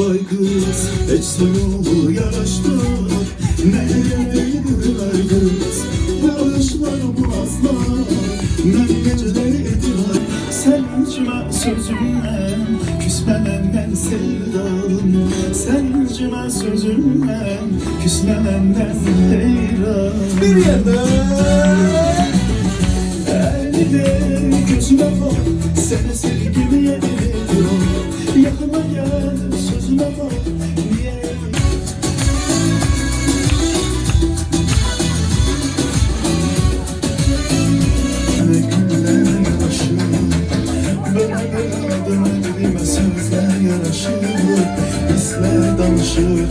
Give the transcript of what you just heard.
vay kız, hiç soyulu yaraştır. Nereye kız, barışlar boğazlar. Ben geceleri etibar, sen içime sözümle küsme benden sevdalım. Sen içime sözümle küsme benden heyran. Bir yana Eline gözüme bak, sana sevgimi yemin ediyorum. Yakıma gel, sözüme bak, niye? Güller yaraşır, böyle döne dilime sözler yaraşır. Hisler danışır